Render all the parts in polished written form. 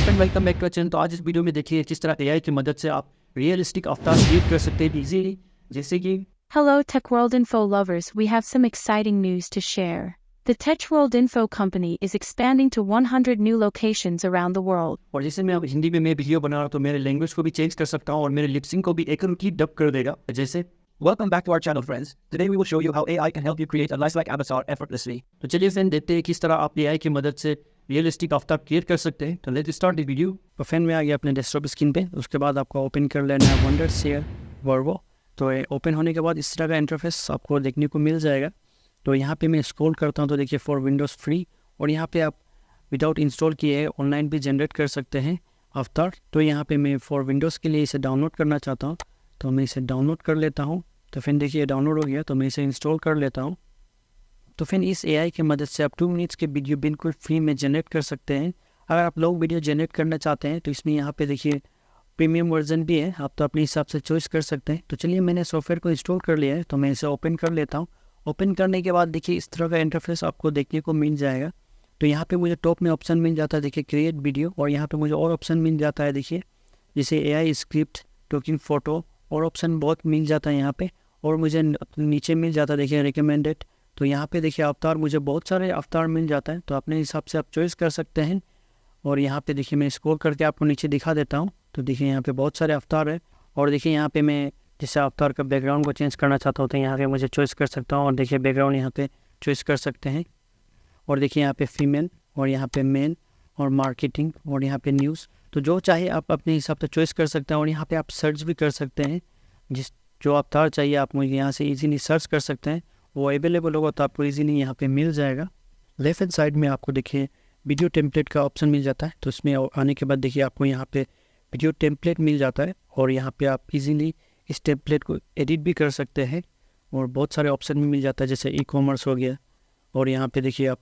Friend welcome back to our channel. तो आज इस वीडियो में देखिए किस तरह एआई की मदद से आप रियलिस्टिक अवतार क्रिएट कर सकते हैं इजीली, जैसे कि Hello, Tech World Info lovers. We have some exciting news to share. The Tech World Info company is expanding to 100 new locations around the world. और जैसे मैं अब हिंदी में मैं वीडियो बना रहा हूँ तो मेरे लैंग्वेज को भी चेंज कर सकता हूँ और मेरे लिपसिंग को भी एक्यूरेटली डब कर देगा। जैसे Welcome back to our channel, friends. Today we will show you how AI can help you create a lifelike avatar effortlessly. तो चलिए फ्रेंड देखते हैं किस तरह आप एआई की मदद से रियलिस्टिक अवतार क्रिएट कर सकते हैं। तो लेट्स स्टार्ट द वीडियो। तो फ्रेंड में आ गया अपने डेस्कटॉप स्क्रीन पे। उसके बाद आपको ओपन कर लेना है वंडरशेयर वर्बो। तो ओपन होने के बाद इस तरह का इंटरफेस आपको देखने को मिल जाएगा। तो यहाँ पे मैं स्क्रॉल करता हूँ तो देखिए फॉर विंडोज़ फ्री, और यहाँ पे आप विदाउट इंस्टॉल किए ऑनलाइन भी जनरेट कर सकते हैं अवतार। तो यहाँ पे मैं फॉर विंडोज़ के लिए इसे डाउनलोड करना चाहता हूँ, तो मैं इसे डाउनलोड कर लेता हूँ। तो फिर देखिए डाउनलोड हो गया, तो मैं इसे इंस्टॉल कर लेता हूँ। तो फिर इस एआई की मदद से आप 2 मिनट्स के वीडियो बिल्कुल फ्री में जनरेट कर सकते हैं। अगर आप लॉन्ग वीडियो जनरेट करना चाहते हैं तो इसमें यहाँ पे देखिए प्रीमियम वर्जन भी है, आप तो अपने हिसाब से चॉइस कर सकते हैं। तो चलिए मैंने सॉफ्टवेयर को इंस्टॉल कर लिया है, तो मैं इसे ओपन कर लेता हूँ। ओपन करने के बाद देखिए इस तरह का इंटरफेस आपको देखने को मिल जाएगा। तो यहाँ पे मुझे टॉप में ऑप्शन मिल जाता है देखिए क्रिएट वीडियो, और यहाँ पे मुझे और ऑप्शन मिल जाता है देखिए जैसे एआई स्क्रिप्ट, टॉकिंग फ़ोटो, और ऑप्शन बहुत मिल जाता है यहाँ पे। और मुझे नीचे मिल जाता है देखिए रिकमेंडेड। तो यहाँ पे देखिए अवतार, मुझे बहुत सारे अवतार मिल जाता है, तो अपने हिसाब से आप चॉइस कर सकते हैं। और यहाँ पे देखिए मैं स्क्रॉल करके आपको नीचे दिखा देता हूँ। तो देखिए यहाँ पे बहुत सारे अवतार है, और देखिए यहाँ पे मैं जैसे अवतार का बैकग्राउंड को चेंज करना चाहता हूँ तो यहाँ पे मुझे चॉइस कर सकता हूँ, और देखिए बैकग्राउंड यहाँ पे चॉइस कर सकते हैं। और देखिए यहाँ पे फीमेल, और यहाँ पे मेन, और मार्केटिंग, और यहाँ पे न्यूज़। तो जो चाहे आप अपने हिसाब से चॉइस कर सकते हैं। और यहाँ पे आप सर्च भी कर सकते हैं, जो अवतार चाहिए आप मुझे यहाँ से इजीली सर्च कर सकते हैं। वो अवेलेबल होगा तो आपको इजीली यहाँ पे मिल जाएगा। लेफ्ट हैंड साइड में आपको देखिए वीडियो टेम्पलेट का ऑप्शन मिल जाता है। तो इसमें आने के बाद देखिए आपको यहाँ पे वीडियो टेम्पलेट मिल जाता है, और यहाँ पे आप इजीली इस टेम्पलेट को एडिट भी कर सकते हैं। और बहुत सारे ऑप्शन भी मिल जाता है जैसे ई-कॉमर्स हो गया, और यहाँ पे देखिए आप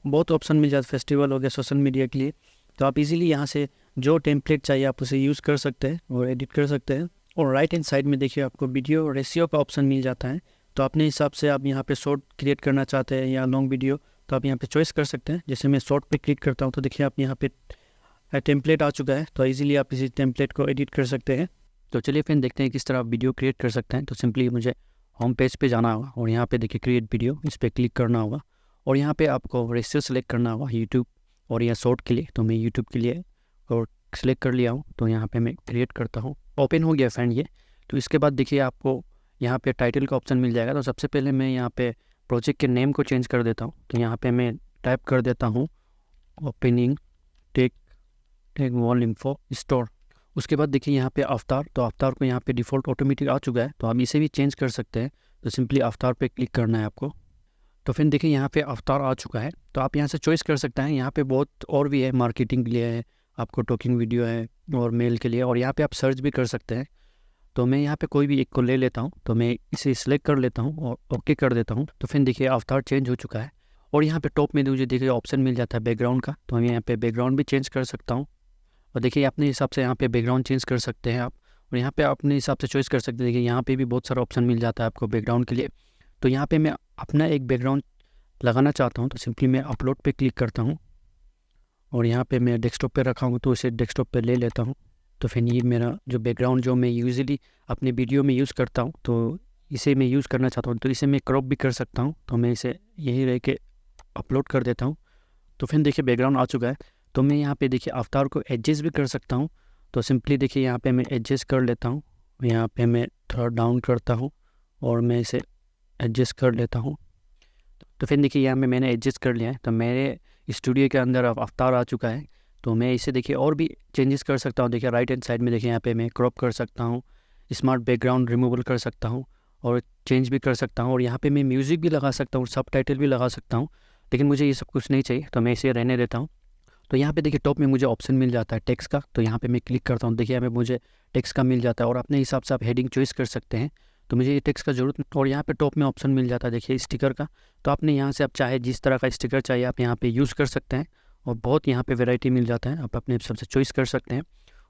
बहुत ऑप्शन मिल जाता है, फेस्टिवल हो गया, सोशल मीडिया के लिए। तो आप इजीली यहाँ से जो टेम्पलेट चाहिए आप उसे यूज़ कर सकते हैं और एडिट कर सकते हैं। और राइट हैंड साइड में देखिए आपको वीडियो रेशियो का ऑप्शन मिल जाता है। तो अपने हिसाब से आप यहाँ पे शॉर्ट क्रिएट करना चाहते हैं या लॉन्ग वीडियो, तो आप यहाँ पे चॉइस कर सकते हैं। जैसे मैं शॉर्ट पे क्लिक करता हूँ तो देखिए आप यहाँ पे टेम्पलेट आ चुका है, तो इजीली आप इसी टेम्पलेट को एडिट कर सकते हैं। तो चलिए फिर देखते हैं किस तरह आप वीडियो क्रिएट कर सकते हैं। तो सिंपली मुझे होम पेज पे जाना होगा, और यहाँ पे देखिए क्रिएट वीडियो, इस पर क्लिक करना होगा। और यहाँ पे आपको रेशियो सेलेक्ट करना होगा यूट्यूब और या शॉर्ट के लिए। तो मैं यूट्यूब के लिए और सेलेक्ट कर लिया हूँ, तो यहाँ पे मैं क्रिएट करता हूँ। ओपन हो गया फ्रेंड ये। तो इसके बाद देखिए आपको यहाँ पे टाइटल का ऑप्शन मिल जाएगा। तो सबसे पहले मैं यहाँ पे प्रोजेक्ट के नेम को चेंज कर देता हूँ। तो यहाँ पे मैं टाइप कर देता हूँ opening tech wall info store. उसके बाद देखिए यहाँ पे अवतार, तो अवतार को यहाँ पे डिफ़ॉल्ट ऑटोमेटिक आ चुका है, तो आप इसे भी चेंज कर सकते हैं। तो सिंपली अवतार पे क्लिक करना है आपको। तो फिर देखिए यहाँ पे अवतार आ चुका है, तो आप यहाँ से चॉइस कर सकते हैं। यहाँ पे बहुत और भी है, मार्केटिंग के लिए है, आपको टॉकिंग वीडियो है, और मेल के लिए, और यहाँ पे आप सर्च भी कर सकते हैं। तो मैं यहाँ पे कोई भी एक को ले लेता हूँ, तो मैं इसे सिलेक्ट कर लेता हूँ और ओके कर देता हूँ। तो फिर देखिए अवतार चेंज हो चुका है। और यहाँ पे टॉप में मुझे देखिए ऑप्शन मिल जाता है बैकग्राउंड का, तो मैं यहाँ पे बैकग्राउंड भी चेंज कर सकता हूँ। और देखिए अपने हिसाब से यहाँ पे बैकग्राउंड चेंज कर सकते हैं आप, और यहाँ पे अपने हिसाब से चॉइस कर सकते हैं। देखिए यहाँ पे भी बहुत सारा ऑप्शन मिल जाता है आपको बैकग्राउंड के लिए। तो यहाँ पे मैं अपना एक बैकग्राउंड लगाना चाहता हूँ, तो सिंपली मैं अपलोड पे क्लिक करता हूँ, और यहाँ पे मैं डेस्कटॉप पे रखा हूँ तो इसे डेस्कटॉप पे ले लेता हूँ। तो फिर ये मेरा जो बैकग्राउंड जो मैं यूजुअली अपने वीडियो में यूज़ करता हूँ, तो इसे मैं यूज़ करना चाहता हूँ। तो इसे मैं क्रॉप भी कर सकता हूँ, तो मैं इसे यही रह के अपलोड कर देता हूँ। तो फिर देखिए बैकग्राउंड आ चुका है। तो मैं यहाँ पे देखिए अवतार को एडजस्ट भी कर सकता हूँ। तो सिंपली देखिए यहाँ पे मैं एडजस्ट कर लेता हूँ, यहाँ पे मैं थोड़ा डाउन करता हूँ और मैं इसे एडजस्ट कर लेता हूँ। तो फिर देखिए यहाँ में मैंने एडजस्ट कर लिया है। तो मेरे स्टूडियो के अंदर अब अवतार आ चुका है। तो मैं इसे देखिए और भी चेंजेस कर सकता हूँ। देखिए राइट हैंड साइड में देखिए यहाँ पे मैं क्रॉप कर सकता हूँ, स्मार्ट बैकग्राउंड रिमूवल कर सकता हूँ, और चेंज भी कर सकता हूँ। और यहाँ पे मैं म्यूज़िक भी लगा सकता हूँ, सब टाइटल भी लगा सकता हूँ। लेकिन मुझे ये सब कुछ नहीं चाहिए, तो मैं इसे रहने देता हूँ। तो यहाँ पे देखिए टॉप में मुझे ऑप्शन मिल जाता है टेक्स्ट का, तो यहाँ पे मैं क्लिक करता हूँ। देखिए यहाँ पे मुझे टेक्स्ट का मिल जाता है, और अपने हिसाब से आप हेडिंग चॉइस कर सकते हैं। तो मुझे ये टेक्स्ट का ज़रूरत नहीं। और यहाँ पे टॉप में ऑप्शन मिल जाता है देखिए स्टिकर का। तो आपने यहाँ से आप चाहे जिस तरह का स्टिकर चाहिए आप यहाँ पे यूज़ कर सकते हैं, और बहुत यहाँ पे वैरायटी मिल जाता है, आप अपने हिसाब से चॉइस कर सकते हैं।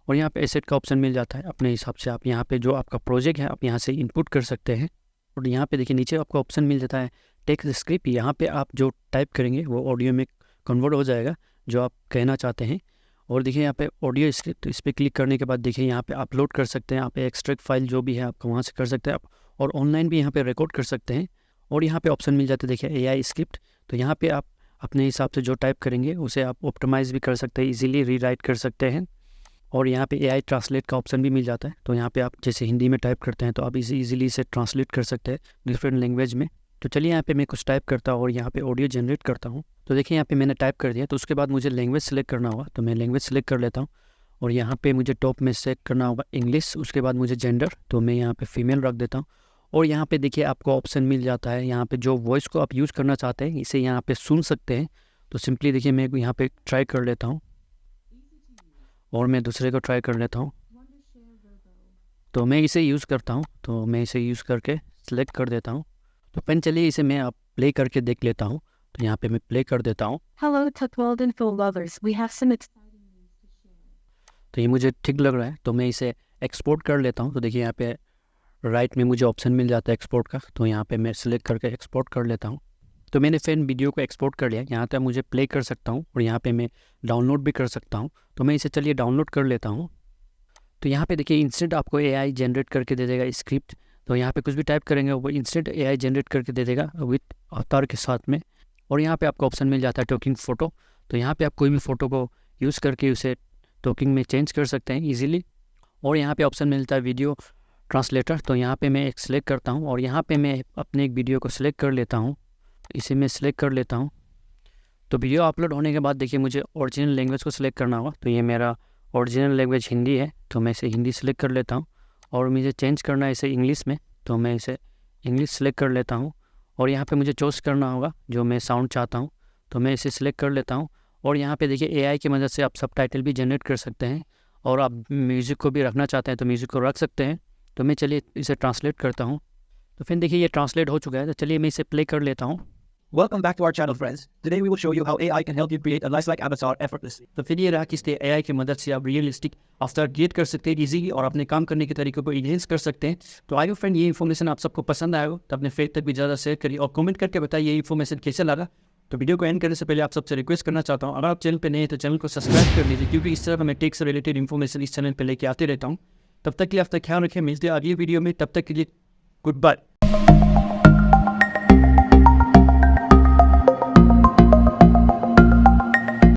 और यहाँ पे एसेट का ऑप्शन मिल जाता है, अपने हिसाब से आप यहाँ पे जो आपका प्रोजेक्ट है आप यहाँ से इनपुट कर सकते हैं। और यहाँ पे देखिए नीचे आपको ऑप्शन मिल जाता है टेक्स्ट स्क्रिप्ट। यहाँ पे आप जो टाइप करेंगे वो ऑडियो में कन्वर्ट हो जाएगा जो आप कहना चाहते हैं। और देखिए यहाँ पे ऑडियो स्क्रिप्ट, इस पर क्लिक करने के बाद देखिए यहाँ पे अपलोड कर सकते हैं, यहाँ पे एक्सट्रैक्ट फाइल जो भी है आपको वहाँ से कर सकते हैं आप, और ऑनलाइन भी यहाँ पे रिकॉर्ड कर सकते हैं। और यहाँ पे ऑप्शन मिल जाते हैं देखिए AI स्क्रिप्ट, तो यहाँ पे आप अपने हिसाब से जो टाइप करेंगे उसे आप ऑप्टिमाइज़ भी कर सकते हैं, इजीली रीराइट कर सकते हैं। और यहाँ पे AI ट्रांसलेट का ऑप्शन भी मिल जाता है, तो यहाँ पे आप जैसे हिंदी में टाइप करते हैं तो आप इजीली इसे ट्रांसलेट कर सकते हैं डिफरेंट लैंग्वेज में। तो चलिए यहाँ पे मैं कुछ टाइप करता हूँ और यहाँ पे ऑडियो जनरेट करता हूँ। तो देखिए यहाँ पे मैंने टाइप कर दिया, तो उसके बाद मुझे लैंग्वेज सेलेक्ट करना होगा, तो मैं लैंग्वेज सेलेक्ट कर लेता हूँ। और यहाँ पे मुझे टॉप में सेलेक्ट करना होगा इंग्लिश, उसके बाद मुझे जेंडर, तो मैं यहाँ पे फीमेल रख देता हूँ। और यहाँ पे देखिए आपको ऑप्शन मिल जाता है, यहाँ पे जो वॉइस को आप यूज़ करना चाहते हैं इसे यहाँ पे सुन सकते हैं। तो सिंपली देखिए मैं यहाँ पे ट्राई कर लेता हूँ और मैं दूसरे को ट्राई कर लेता हूँ। तो मैं इसे यूज़ करता हूँ, तो मैं इसे यूज़ करके सिलेक्ट कर देता हूँ। तो पेन चलिए इसे मैं आप प्ले करके देख लेता हूँ, तो यहाँ पे मैं प्ले कर देता हूँ। Hello, Tech World Info lovers. We have some exciting news to share. तो ये मुझे ठीक लग रहा है, तो मैं इसे एक्सपोर्ट कर लेता हूँ। तो देखिए यहाँ पे राइट में मुझे ऑप्शन मिल जाता है एक्सपोर्ट का, तो यहाँ पे मैं सिलेक्ट करके एक्सपोर्ट कर लेता हूँ। तो मैंने फिर वीडियो को एक्सपोर्ट कर लिया, यहाँ तक मुझे प्ले कर सकता हूँ और यहाँ पे मैं डाउनलोड भी कर सकता हूँ। तो मैं इसे चलिए डाउनलोड कर लेता हूँ। तो यहाँ पे देखिए इंस्टेंट आपको AI जनरेट करके दे देगा स्क्रिप्ट, तो यहाँ पे कुछ भी टाइप करेंगे वो इंस्टेंट AI जनरेट करके दे देगा विथ अवतार के साथ में। और यहाँ पे आपको ऑप्शन मिल जाता है टॉकिंग फ़ोटो, तो यहाँ पे आप कोई भी फ़ोटो को यूज़ करके उसे टॉकिंग में चेंज कर सकते हैं ईजिली। और यहाँ पे ऑप्शन मिलता है वीडियो ट्रांसलेटर, तो यहाँ पे मैं एक सिलेक्ट करता हूँ और यहाँ पे मैं अपने एक वीडियो को सिलेक्ट कर लेता हूँ, इसे मैं सिलेक्ट कर लेता हूँ। तो वीडियो अपलोड होने के बाद देखिए मुझे ओरिजिनल लैंग्वेज को सिलेक्ट करना होगा, तो ये मेरा ओरिजिनल लैंग्वेज हिंदी है, तो मैं इसे हिंदी सेलेक्ट कर लेता हूँ। और मुझे चेंज करना है इसे इंग्लिश में, तो मैं इसे इंग्लिश सेलेक्ट कर लेता हूँ। और यहाँ पे मुझे चूज़ करना होगा जो मैं साउंड चाहता हूँ, तो मैं इसे सिलेक्ट कर लेता हूँ। और यहाँ पे देखिए AI की मदद से आप सबटाइटल भी जनरेट कर सकते हैं, और आप म्यूज़िक को भी रखना चाहते हैं तो म्यूज़िक को रख सकते हैं। तो मैं चलिए इसे ट्रांसलेट करता हूँ। तो फिर देखिए ये ट्रांसलेट हो चुका है, तो चलिए मैं इसे प्ले कर लेता हूँ। Welcome back to our channel, friends. Today we will show you how AI can help you create a lifelike avatar effortlessly. तो फिर ये रहा कि इसके AI की मदद से आप रियलिस्टिक अवतार क्रिएट कर सकते हैं इजीली, और अपने काम करने के तरीकों को इनहेंस कर सकते हैं। तो आई फ्रेंड ये इन्फॉर्मेशन आप सबको पसंद आया हो तो अपने फ्रेंड तक भी ज़्यादा शेयर करिए और कमेंट करके बताइए ये इन्फॉर्मेशन कैसे लगा। तो वीडियो को एंड करने से पहले आप सबसे रिक्वेस्ट करना चाहता हूँ, अगर आप चैनल पे नए हैं तो चैनल को सब्सक्राइब कर लीजिए, क्योंकि इस तरह मैं टेक से रिलेटेड इन्फॉर्मेशन इस चैनल पर लेके आते रहता हूँ। तब तक के लिए आप तक ख्याल रखें, मिलते हैं अगली वीडियो में, तब तक के लिए गुड बाय।